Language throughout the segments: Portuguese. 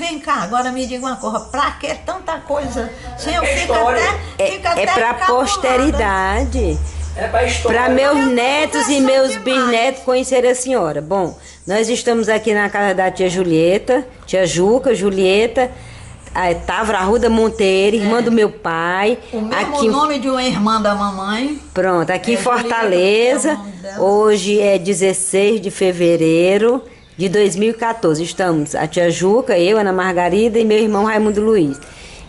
vem cá, agora me diga uma coisa, pra que tanta coisa? Sim, eu fico até pra posteridade. É pra história. Para meus netos e meus bisnetos conhecerem a senhora. Bom, nós estamos aqui na casa da tia Julieta, tia Juca, Julieta, a Távora Arruda Monteiro, irmã do meu pai. O mesmo aqui, nome de uma irmã da mamãe. Pronto, aqui em Fortaleza, Julieta, hoje é 16 de fevereiro de 2014. Estamos, a tia Juca, eu, Ana Margarida e meu irmão Raimundo Luiz.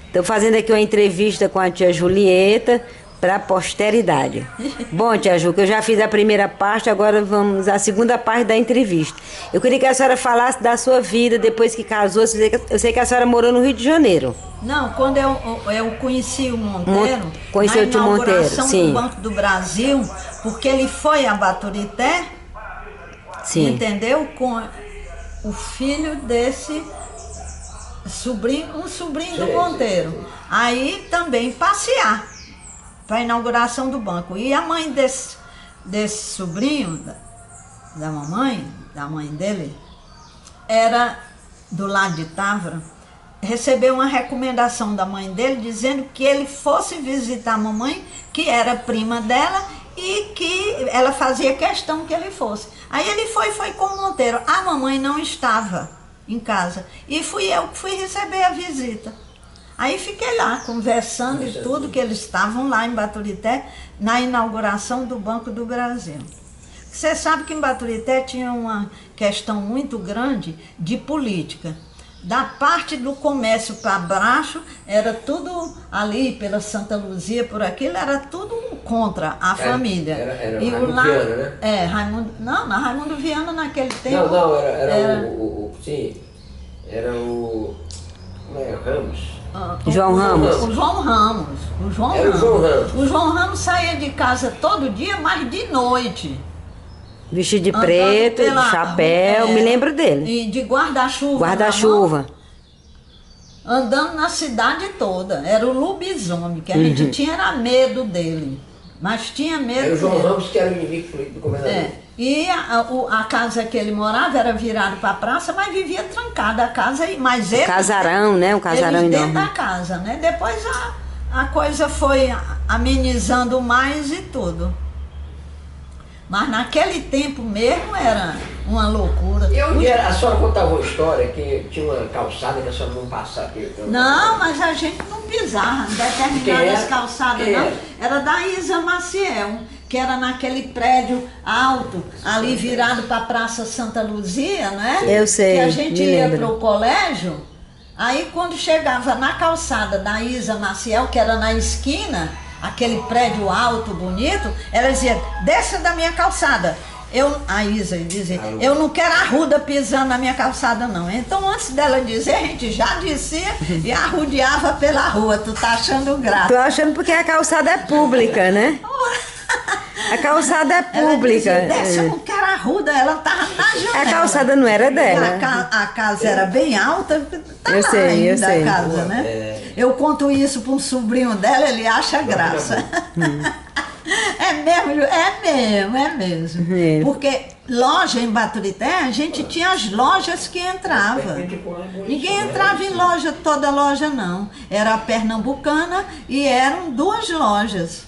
Estou fazendo aqui uma entrevista com a tia Julieta, para a posteridade. Bom, tia Juca, eu já fiz a primeira parte, agora vamos à segunda parte da entrevista. Eu queria que a senhora falasse da sua vida depois que casou. Eu sei que a senhora morou no Rio de Janeiro. Não, quando eu conheci o Monteiro, Conheceu o tio Monteiro, sim. do Banco do Brasil, porque ele foi a Baturité, sim. Entendeu? Com o filho desse sobrinho, um sobrinho do Monteiro. Aí também passear para a inauguração do banco. E a mãe desse sobrinho, da mãe dele, era do lado de Távora, recebeu uma recomendação da mãe dele dizendo que ele fosse visitar a mamãe, que era prima dela, e que ela fazia questão que ele fosse. Aí ele foi com o Monteiro. A mamãe não estava em casa. E fui eu que fui receber a visita. Aí fiquei lá, conversando e tudo, que eles estavam lá em Baturité, na inauguração do Banco do Brasil. Você sabe que em Baturité tinha uma questão muito grande de política. Da parte do comércio para baixo, era tudo ali, pela Santa Luzia, por aquilo, era tudo contra a família. Era e Raimundo lá, Viana, né? Raimundo, não, na Raimundo Viana naquele tempo... Não, era o... Como é? Ramos? João Ramos. O João Ramos. O João Ramos. O João Ramos saía de casa todo dia, mas de noite. Vestido de preto, de chapéu, me lembro dele. E de guarda-chuva. Guarda-chuva. Andando na cidade toda. Era o lobisomem, que a gente tinha era medo dele. Mas tinha medo dele. Era o João Ramos que era o inimigo político do governador. E a casa que ele morava era virada para a praça, mas vivia trancada a casa. Mas ele, o casarão, né? O casarão eles dentro da casa, né? Depois a coisa foi amenizando mais e tudo. Mas naquele tempo mesmo era uma loucura. A senhora contava uma história que tinha uma calçada que a senhora não passava. Não, mas a gente não pisava em determinadas calçadas, não. Era da Isa Maciel, que era naquele prédio alto, ali virado para a Praça Santa Luzia, né? Eu sei, que a gente ia para o colégio. Aí quando chegava na calçada da Isa Maciel, que era na esquina, aquele prédio alto, bonito, ela dizia, desça da minha calçada. A Isa dizia, eu não quero arruda pisando na minha calçada não. Então antes dela dizer, a gente já descia e arrudeava pela rua. Tu tá achando graça. Tô achando porque a calçada é pública, né? A calçada é pública. Ela dizia, desce, eu não quero arruda. Ela tava na janela. A calçada não era dela. A casa era bem alta. Tá eu sei. a casa, né? Eu conto isso para um sobrinho dela, ele acha graça. É mesmo. Porque loja em Baturité, a gente tinha as lojas que entravam. Ninguém entrava em toda loja não. Era a Pernambucana e eram 2 lojas.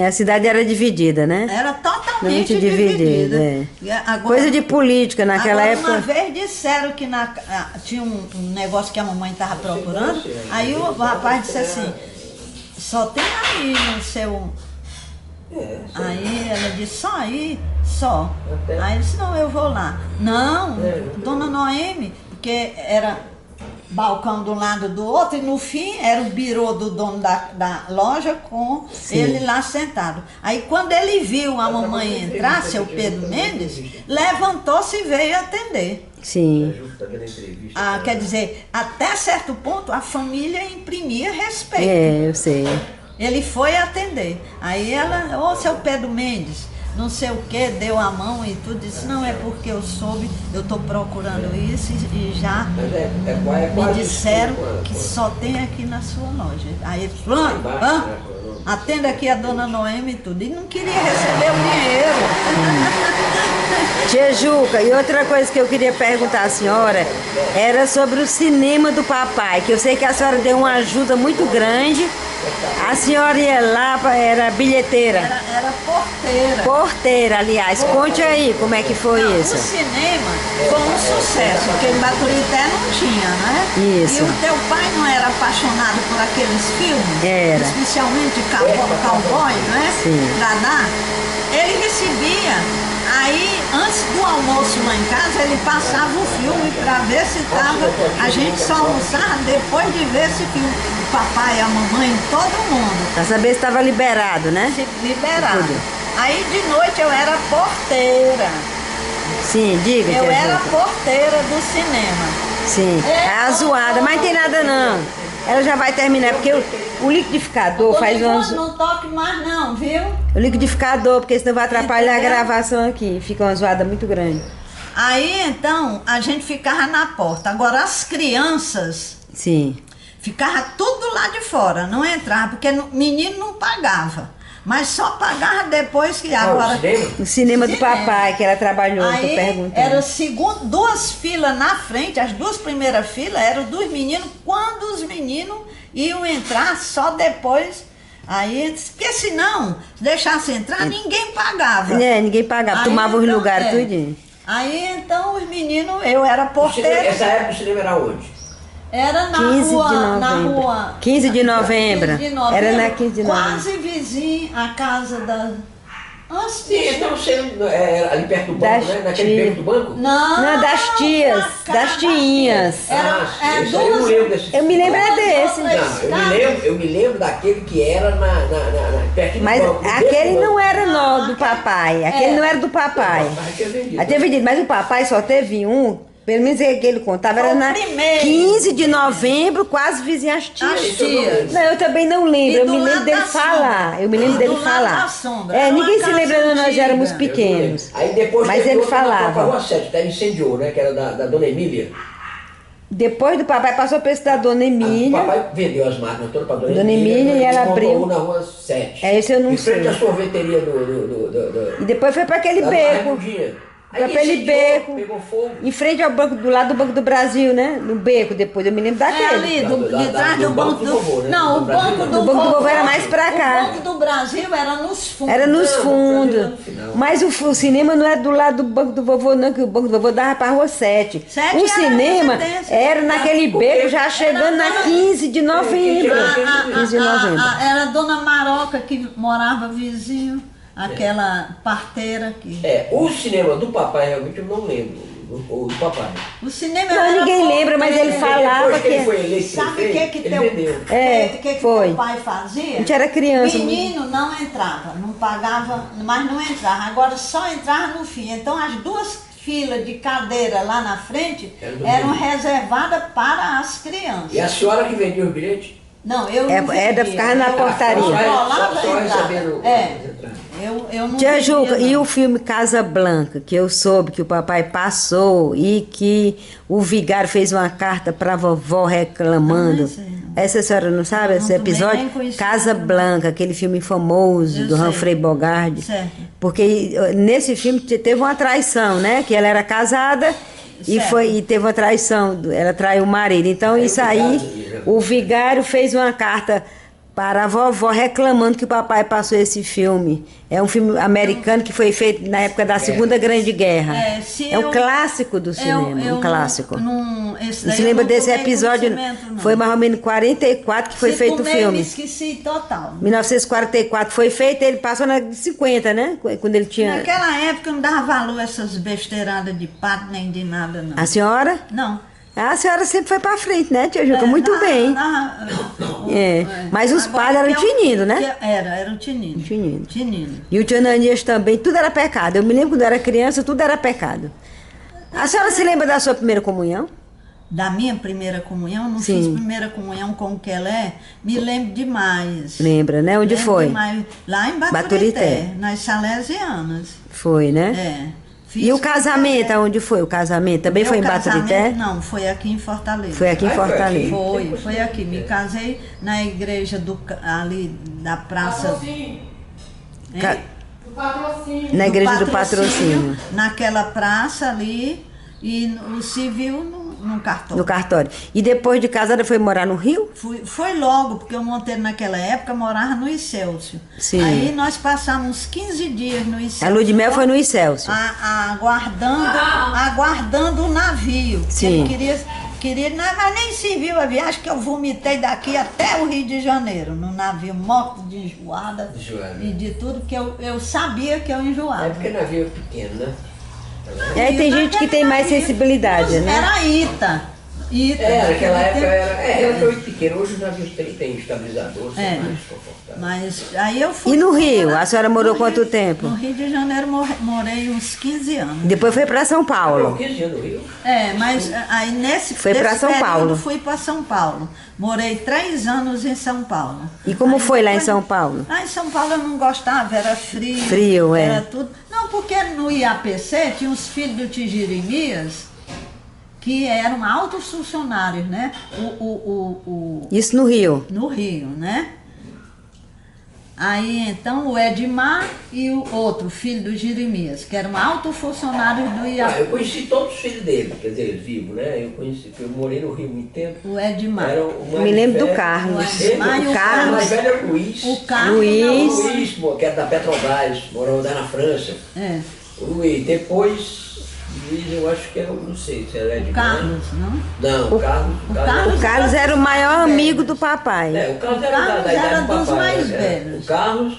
A cidade era dividida, né? Era totalmente dividida. Agora, coisa de política naquela época. Uma vez disseram que tinha um negócio que a mamãe estava procurando, aí o rapaz disse assim, só tem aí no seu... Aí ela disse, só aí? Só. Aí ele disse, não, eu vou lá. Não, dona Noemi, porque era balcão de um lado do outro, e no fim era o birô do dono da loja com ele lá sentado. Aí quando ele viu a mamãe entrar, seu Pedro Mendes, levantou-se e veio atender. Sim. Quer dizer, até certo ponto a família imprimia respeito. Eu sei. Ele foi atender. Aí ela, seu Pedro Mendes, não sei o que, deu a mão e tudo, disse, não, é porque eu soube, eu estou procurando isso e já me disseram que só tem aqui na sua loja. Aí ele falou, atenda aqui a dona Noemi e tudo. E não queria receber o dinheiro. Tia Juca, e outra coisa que eu queria perguntar à senhora era sobre o cinema do papai, que eu sei que a senhora deu uma ajuda muito grande. A senhora ia lá, era bilheteira. Era porteira. Porteira, aliás. Conte aí como é que foi isso. O cinema foi um sucesso, porque em Baturité não tinha, né? Isso. E o teu pai não era apaixonado por aqueles filmes? Era. Especialmente de cowboy, né? Sim. Pra dar. Ele recebia, aí antes do almoço lá em casa, ele passava o filme pra ver se tava. A gente só almoçava depois de ver esse filme. O papai, a mamãe, todo mundo. Pra saber se estava liberado, né? Liberado. Tudo. Aí de noite eu era porteira. Sim, diga, Eu tia era Juca. porteira do cinema. Sim, é a zoada, mas não tem nada não. Ela já vai terminar, porque o liquidificador faz umas... Não toque mais não, viu? O liquidificador, porque senão vai atrapalhar a Entendeu? gravação aqui. Fica uma zoada muito grande. Aí então a gente ficava na porta. Agora as crianças Sim. ficavam tudo lá de fora, não entrava, porque menino não pagava. Mas só pagava depois que agora. O cinema do papai, que ela trabalhou, tô Aí perguntando. era duas filas na frente, as duas primeiras filas eram dos meninos, quando os meninos iam entrar só depois. Aí, porque senão, se deixasse entrar, ninguém pagava. É, ninguém pagava, Aí, tomava os então, lugares tudinho. Aí então os meninos, eu era porteira. Essa época o cinema era onde? Era na 15 de rua, novembro. na rua. 15 de novembro. 15 de novembro. Era na 15 de novembro. Quase vizinho a casa da. Antes Sim, então você ali perto do banco, Das né? Naquele tias. beco do banco? Não, das tias, pra cá, das tiinhas. Era, sim, isso aí eu não lembro desse. Eu me lembro é desse. Não, eu me lembro daquele que era perto do Mas banco. do aquele beco do não banco. era do papai. Aquele não era do papai. O papai tinha vendido. Aí tinha vendido, mas o papai só teve um, pelo menos é que ele contava, era Foi o na primeiro. 15 de novembro, quase vizinho às tias. As tias. Não, eu também não lembro, E eu do me lembro lado dele da falar. sombra. Eu me lembro E dele do lado falar. da sombra. É, Era uma ninguém se casa lembra quando nós antiga. éramos Eu não lembro. pequenos. Aí depois Mas teve ele outro na falava. Rua 7, até incendiou, né? Que era da Dona Emília. Depois do papai passou para esse da Dona O Emília. papai vendeu as máquinas todas para Dona Dona Emília. Emília, e ela montou abriu. um na Rua 7. É, esse eu não Em frente sei. à sorveteria do E depois foi para aquele da beco. Raimundinha. Foi Aí pra aquele incendiou, beco. pegou fogo. Em frente ao banco, do lado do Banco do Brasil, né? No beco depois, eu me lembro É daquele. ali, de trás do do banco Banco do. do Vovô, né? Não, o Do Brasil, banco não. do O Banco do Vovô Vovô era mais pra cá. O Banco do Brasil era nos fundos. Era nos Não, fundos. no final. Mas o cinema não é do lado do Banco do Vovô, não, que o Banco do Vovô dava pra Rua 7. Sete O era cinema residência. era naquele beco, já chegando na 15 de novembro. 15 de novembro. Era a dona Maroca que morava vizinho, aquela parteira que. O cinema do papai realmente eu não lembro. O do papai. O cinema Não, era ninguém lembra, mas ele porteira. falava Depois que ele foi que... eleito Sabe o prefeito, que ele teu, vendeu. que foi. teu pai fazia? A gente era criança. Menino não entrava, não pagava, mas não entrava. Agora só entrava no fim. Então as duas filas de cadeira lá na frente eram reservadas para as crianças. E a senhora que vendia os bilhetes? Não, eu não Era vendia. ficar na Eu portaria. controlava Só a entrada. recebendo É, as entradas. eu não Tia vendia, Juca, não. e o filme Casa Blanca, que eu soube que o papai passou e que o vigário fez uma carta para a vovó reclamando. Não sei, não. Essa a senhora não sabe, esse também episódio? nem conhecia. Casa Blanca, aquele filme famoso Eu do sei. Humphrey Bogart. Certo. Porque nesse filme teve uma traição, né? Que ela era casada Certo. e teve uma traição, ela traiu o marido. Então isso aí, o vigário fez uma carta para a vovó reclamando que o papai passou esse filme. É um filme americano que foi feito na época da Segunda Grande Guerra. É um clássico do cinema, um clássico. Esse Você lembra desse episódio? Foi mais ou menos em 44 que foi feito o Eu filme. me esqueci total. 1944 foi feito, ele passou na 50, né? Quando ele tinha... Naquela época eu não dava valor a essas besteiradas de pato nem de nada, não. A senhora? Não. A senhora sempre foi pra frente, né, tia Juca? Muito bem. Mas os Agora, padres eram tinindo, né? Era o tinindo. Tinindo. Tinindo. E o tio Ananias também, tudo era pecado. Eu me lembro quando eu era criança, tudo era pecado. A senhora se lembra da sua primeira comunhão? Da minha primeira comunhão, não Sim. fiz primeira comunhão como que ela é, me lembro demais. Lembra, né? Onde Lembro foi? demais. Lá em Baturité. Baturité, nas Salesianas. Foi, né? É. E o casamento, aonde foi o casamento? Também foi em Baturité? Não, foi aqui em Fortaleza. Foi aqui em Fortaleza. Foi aqui. Me casei na igreja ali da praça. Na igreja do Patrocínio. Naquela praça ali e o civil no cartório. No cartório. E depois de casada foi morar no Rio? Foi logo, porque o Monteiro naquela época morava no Icélcio. Sim. Aí nós passamos 15 dias no Icélcio. A lua de mel foi no Icélcio. Aguardando o navio. Sim. Ele queria, mas nem se viu a viagem, que eu vomitei daqui até o Rio de Janeiro, no navio, morto de enjoada e de tudo, que eu sabia que eu enjoava. É porque navio é pequeno, né? Tem gente que tem mais sensibilidade, né? Era Ita. Naquela época era muito pequeno. Hoje os navios tem estabilizador, são mais confortáveis. Mas aí eu fui. E no Rio? A senhora morou quanto tempo? No Rio de Janeiro morei uns 15 anos. Depois foi para São Paulo. 15 anos no Rio? Mas aí foi para São Paulo. Fui para São Paulo. Morei 3 anos em São Paulo. E como foi lá em São Paulo? Lá em São Paulo eu não gostava, era frio. Frio, era tudo. Não, porque no IAPC tinha os filhos do tio Jeremias, que eram altos funcionários, né? Isso no Rio? No Rio, né? Aí então o Edmar e o outro filho do Jeremias, que eram altos funcionários do IAPC. Eu conheci todos os filhos dele, quer dizer, vivos, né? Eu morei no Rio muito tempo. O Edmar. Me lembro do Carlos. O Carlos. O mais velho era o Luiz. O Carlos. Luiz, que era da Petrobras, morou lá na França. O Luiz. Depois, Luiz, eu acho que não sei se era Edmar. Carlos, não? Não, o Carlos era o maior amigo do papai. O Carlos era da idade do papai. Dos mais velhos. O Carlos,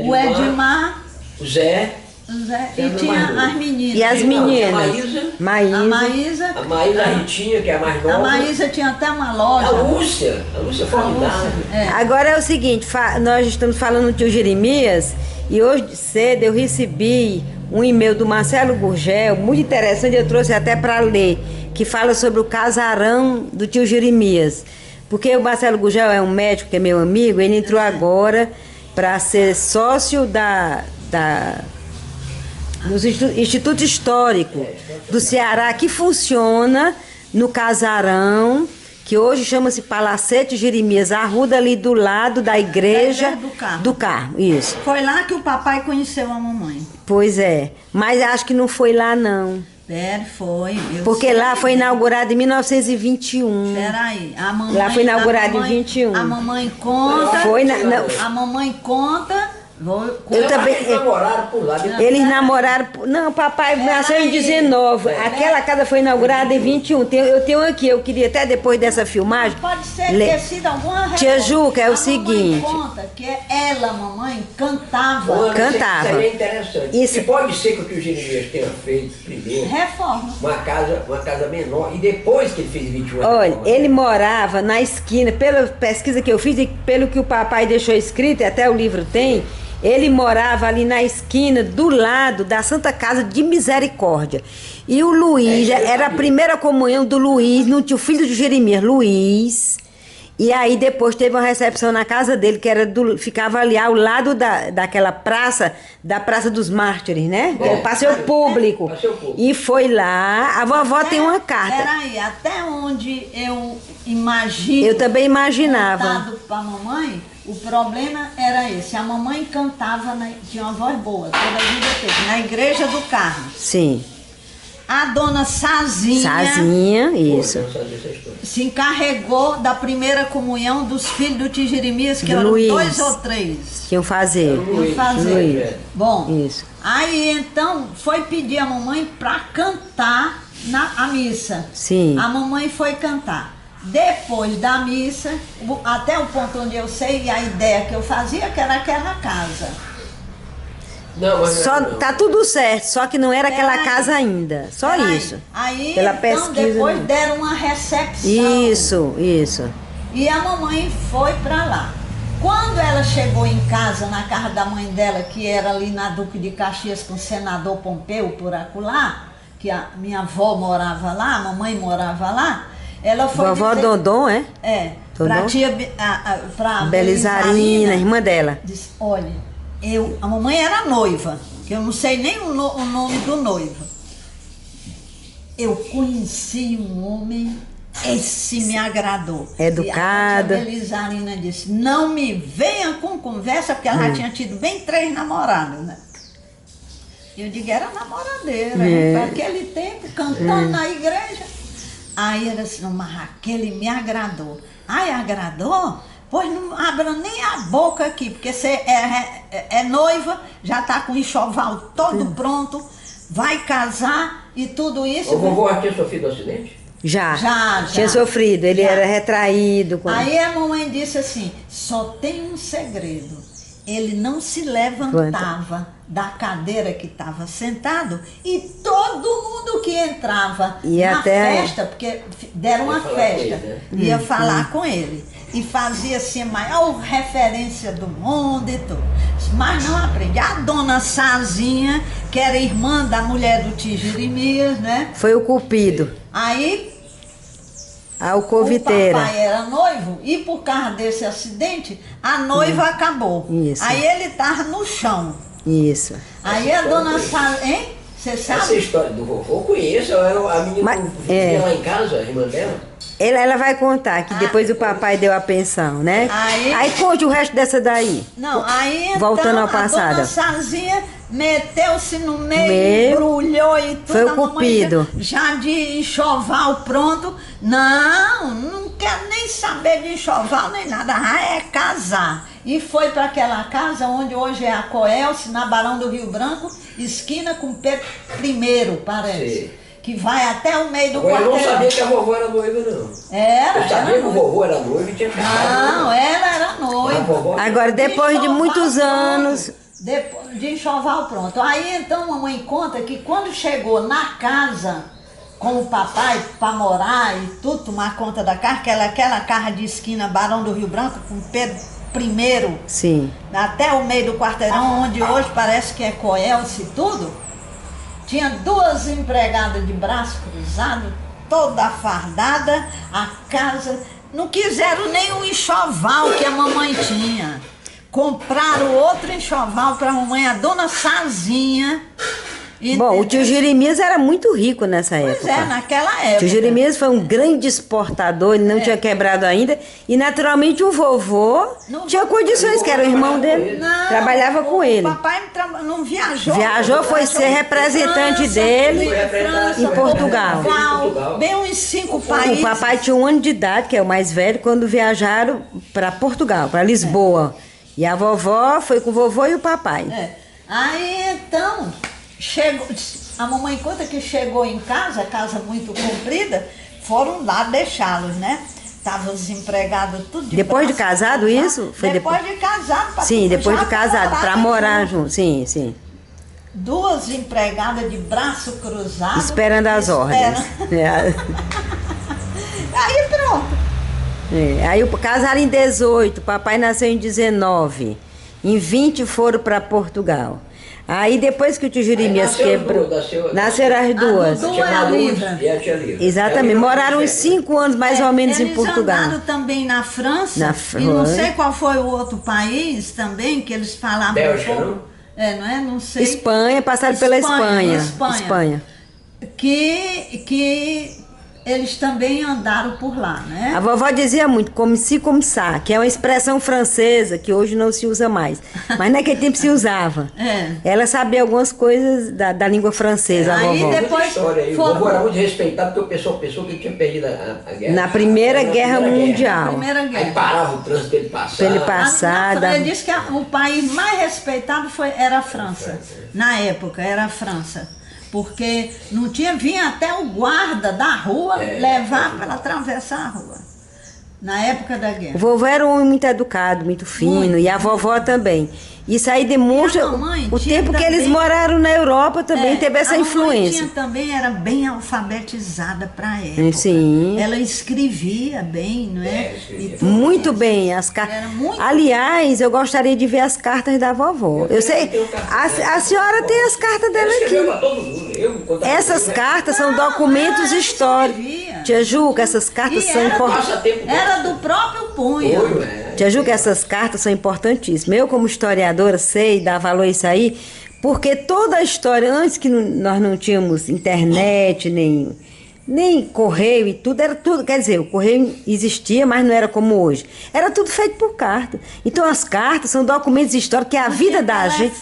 o Edmar, o Zé. E tinha as meninas. E as meninas? A Maísa, a Ritinha, que é a mais nova. A Maísa tinha até uma loja. A Lúcia formidável. Agora é o seguinte, nós estamos falando do tio Jeremias e hoje cedo eu recebi um e-mail do Marcelo Gurgel, muito interessante, eu trouxe até para ler, que fala sobre o casarão do tio Jeremias. Porque o Marcelo Gurgel é um médico que é meu amigo, ele entrou agora para ser sócio do Instituto Histórico do Ceará, que funciona no casarão, que hoje chama-se Palacete Jeremias, a rua ali do lado da igreja do Carmo. Isso. Foi lá que o papai conheceu a mamãe. Pois é, mas acho que não foi lá não. Foi. Porque lá foi inaugurado em 1921. Peraí, a mamãe... Lá foi inaugurado em 21. A mamãe conta... A mamãe conta... Eles namoraram por lá. Eles namoraram... Não, papai nasceu em 19. Aquela casa foi inaugurada em 21. Eu tenho aqui, eu queria até depois dessa filmagem... Pode ser ter sido alguma Tia Juca, é o seguinte... A mamãe conta que ela, mamãe, cantava. Cantava. Isso aí é interessante. Isso. E pode ser que o tio Jeremias tenha feito primeiro... Reforma. Uma casa menor. E depois que ele fez 21 anos... Olha, ele morava na esquina, pela pesquisa que eu fiz e pelo que o papai deixou escrito, e até o livro tem... Ele morava ali na esquina, do lado da Santa Casa de Misericórdia. E o Luiz, era a primeira comunhão do Luiz, não tinha o filho de Jeremias, Luiz. E aí depois teve uma recepção na casa dele, que ficava ali ao lado daquela praça, da Praça dos Mártires, né? Que era o passeio público. E foi lá, a vovó tem uma carta. Peraí, até onde eu imagino... Eu também imaginava. Para mamãe... O problema era esse, a mamãe cantava, tinha uma voz boa, toda a vida teve, na igreja do Carmo. Sim. A dona Sazinha, isso, se encarregou da primeira comunhão dos filhos do tio Jeremias, que eram Luiz, 2 ou 3. Que iam fazer. Luiz. Bom, isso. Aí então foi pedir a mamãe para cantar a missa. Sim. A mamãe foi cantar. Depois da missa, até o ponto onde eu sei, a ideia que eu fazia, que era aquela casa. Tá tudo certo, só que não era aquela casa ainda. Só isso. Aí, pela então, pesquisa, depois deram uma recepção. Isso. E a mamãe foi pra lá. Quando ela chegou em casa, na casa da mãe dela, que era ali na Duque de Caxias com o senador Pompeu, por acolá, que a minha avó morava lá, a mamãe morava lá, ela foi vovó dizer, Dondon, pra tia... Belizarina, irmã dela. Disse, olha, a mamãe era noiva, que eu não sei nem o nome do noivo. Eu conheci um homem, esse me agradou. Educado. E a Elisarina disse, não me venha com conversa, porque ela já tinha tido bem 3 namorados, né? Eu digo, era namoradeira, para aquele tempo, cantando na igreja. Aí ela disse, não, mas aquele me agradou. Ai, agradou? Pois não abra nem a boca aqui, porque você é noiva, já está com o enxoval todo pronto, vai casar e tudo isso. O vovô já tinha sofrido um acidente? Já. Já. Tinha sofrido, ele era retraído. Aí a mamãe disse assim, só tem um segredo. Ele não se levantava da cadeira que estava sentado e todo mundo que entrava na festa, porque deram uma festa, ia falar com ele. E fazia assim a maior referência do mundo e tudo. Mas não aprende. A dona Sazinha, que era irmã da mulher do tio Jeremias, né? Foi o Cupido. Aí Alcoviteira. O papai era noivo e por causa desse acidente, a noiva acabou. Isso. Aí ele estava no chão. Isso. Aí a dona Sal, hein? Você sabe? Essa história do vovô eu conheço, a menina que vinha lá em casa, a irmã dela. Ela vai contar que depois o papai deu a pensão, né? Aí conte o resto dessa daí. Não, aí então, voltando ao passado. A dona Sazinha meteu-se no meio, embrulhou e tudo. Foi o Cupido. Já de enxoval pronto. Não quero nem saber de enxoval nem nada. É casar. E foi para aquela casa onde hoje é a Coelce, na Barão do Rio Branco, esquina com Pedro I, parece. Sim. Que vai até o meio do quarteirão. Eu não sabia que a vovó era noiva, não. Eu sabia que o vovô era noivo e tinha casado. Não, ela era noiva. Agora, depois de muitos anos... Depois de enxoval pronto. Aí, então, a mamãe conta que quando chegou na casa com o papai para morar e tudo, tomar conta da casa, aquela casa de esquina Barão do Rio Branco, com Pedro I. Sim. Até o meio do quarteirão, onde hoje parece que é Coelce e tudo. Tinha 2 empregadas de braço cruzado, toda fardada, a casa. Não quiseram nem o enxoval que a mamãe tinha. Compraram outro enxoval para a mamãe, a dona Sazinha. Bom, o tio Jeremias era muito rico nessa época. Pois é, naquela época. O tio Jeremias foi um grande exportador, ele não tinha quebrado ainda. E naturalmente o vovô tinha condições, que era o irmão dele, trabalhava com ele. O papai não viajou. Viajou, foi ser representante dele em Portugal. Bem uns 5 países. O papai tinha 1 ano de idade, que é o mais velho, quando viajaram para Portugal, para Lisboa. E a vovó foi com o vovô e o papai. Aí então... Chegou, a mamãe conta que chegou em casa muito comprida, foram lá deixá-los, né? Estavam os empregados tudo de depois de casado isso? Foi depois de casado. Sim, depois de casado, para morar junto, sim, sim. 2 empregadas de braço cruzado. Esperando as ordens. Aí pronto. Aí casaram em 18, papai nasceu em 19. Em 20 foram para Portugal. Aí depois que o tio Jeremias quebrou, nasceram as duas. A Livra. E a tia Livra. Exatamente, moraram uns 5 anos mais ou menos em Portugal. Eles andaram também na França, e não sei qual foi o outro país também, que eles falavam Bélgica, não é? Não sei. Espanha, passaram pela Espanha. Que eles também andaram por lá, né? A vovó dizia muito, como si, como ça, que é uma expressão francesa que hoje não se usa mais. Mas naquele tempo se usava. Ela sabia algumas coisas da língua francesa, a vovó. Depois o vovô era muito respeitado porque o pessoal que tinha perdido a guerra. Na Primeira Guerra Mundial. Aí parava o trânsito para ele passar. Pra ele passar. Ele disse que o país mais respeitado era a França. Na época, era a França. Porque não tinha, vinha até o guarda da rua levar para atravessar a rua. Na época da guerra. O vovô era um homem muito educado, muito fino, e a vovó também. Isso aí demonstra o tempo que eles moraram na Europa também, teve essa influência. A também era bem alfabetizada para a época. Sim. Ela escrevia bem, não é? Muito bem. Aliás, eu gostaria de ver as cartas da vovó. Eu sei, a senhora tem as cartas dela aqui. Essas cartas são documentos históricos. Tia Juca, essas cartas são importantes. Era do próprio punho. Tia Ju, que essas cartas são importantíssimas. Eu, como historiadora, sei dar valor a isso aí, porque toda a história, antes que nós não tínhamos internet, nem correio e tudo, era tudo, quer dizer, o correio existia, mas não era como hoje. Era tudo feito por carta. Então as cartas são documentos históricos que é a vida da gente.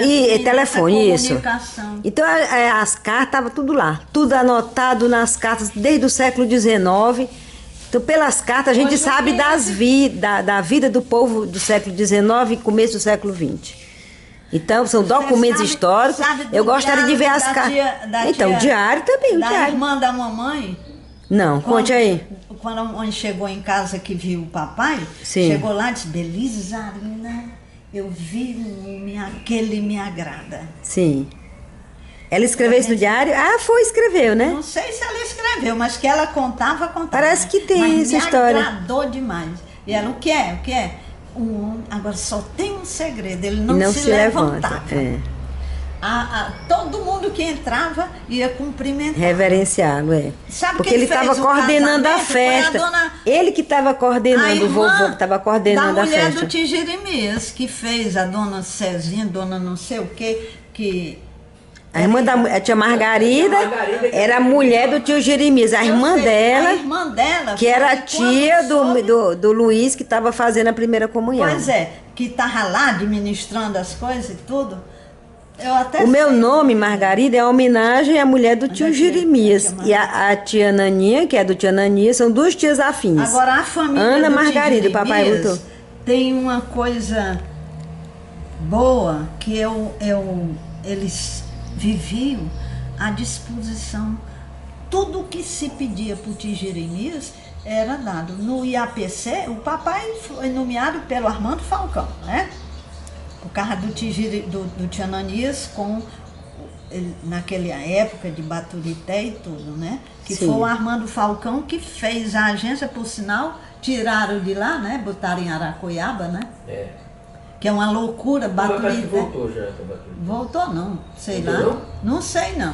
E telefone, isso. Então as cartas estavam tudo lá, tudo anotado nas cartas desde o século XIX. Então, pelas cartas, a gente sabe da vida do povo do século XIX e começo do século XX. Então, são documentos históricos. Eu gostaria de ver as cartas. Então, o diário também, o diário. Da irmã da mamãe? Não, conte aí. Quando a mãe chegou em casa que viu o papai, Sim. chegou lá e disse, Belizarina, eu vi aquele me agrada. Sim. Ela escreveu isso no diário? Ah, escreveu, né? Não sei se ela escreveu, mas que ela contava. Parece que tem essa história. Me agradou demais. E ela, o que é? O que é? Agora só tem um segredo, ele não se levantava. É. Todo mundo que entrava ia cumprimentar. Reverenciá-lo, é. Sabe porque quem ele estava coordenando a festa. Ele que estava coordenando, o vovô que estava coordenando a festa. Da mulher do tio Jeremias, que fez a dona Cezinha, dona não sei o quê, que... A irmã a tia Margarida era a mulher do tio Jeremias. A irmã dela, que era a tia do Luiz, que estava fazendo a primeira comunhão. Pois é, que estava lá administrando as coisas e tudo. O meu nome, Margarida, é homenagem à mulher do tio Jeremias. E a tia Naninha, que é do tio Ananias, são duas tias afins. Agora, a família Ana do Margarida, tio o papai botou. Tem uma coisa boa, que eles viviam à disposição. Tudo que se pedia para o tio Jeremias era dado. No IAPC, o papai foi nomeado pelo Armando Falcão, né? Por causa do tio Ananias, naquela época de Baturité e tudo, né? Que Sim. Foi o Armando Falcão que fez a agência, por sinal, tiraram de lá, né? Botaram em Aracoiaba, né? É. Que é uma loucura, Baturité. Voltou já, Voltou não, sei lá. Não sei não.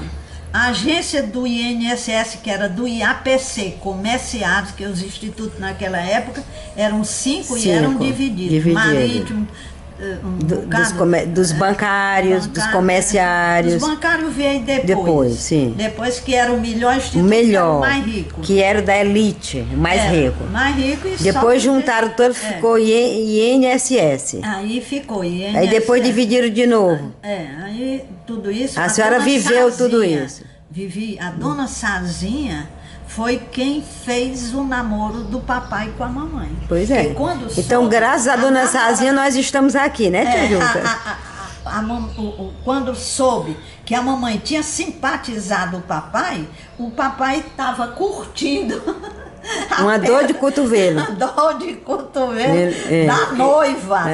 A agência do INSS, que era do IAPC, comerciados, que os institutos naquela época eram cinco e eram divididos. Marítimo, dos bancários, dos comerciários. Os bancários veio depois. Sim. Depois que era o melhor instituto, melhor, que era o mais rico. Que era da elite, mais rico. Mais rico e depois juntaram todo, ficou INSS. Aí ficou INSS. Aí depois dividiram de novo. Aí tudo isso. A senhora viveu tudo isso. Vivi. A dona Sazinha foi quem fez o namoro do papai com a mamãe. Pois é. Então, graças a dona Sazinha, nós estamos aqui, né, tia Juca? Quando soube que a mamãe tinha simpatizado o papai estava curtindo. Uma dor de cotovelo. Uma dor de cotovelo da noiva.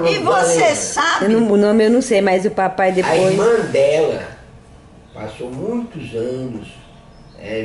E você sabe... O nome eu não sei, mas o papai depois... A irmã dela passou muitos anos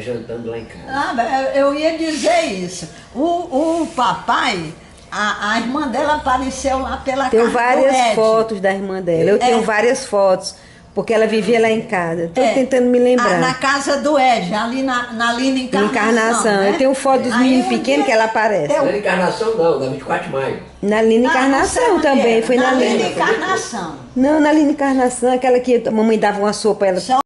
jantando lá em casa. Eu ia dizer isso. O papai, a irmã dela apareceu lá pela casa. Tenho várias fotos da irmã dela. Eu tenho várias fotos, porque ela vivia lá em casa. Estou tentando me lembrar. Na casa do Ed, ali na Lina Encarnação. Né? Eu tenho foto dos meninos pequenos que ela aparece. Na Lina Encarnação não, na 24 de maio. Na Lina Encarnação também. Foi na Lina Encarnação. Não, na Lina Encarnação, aquela que a mamãe dava uma sopa. Ela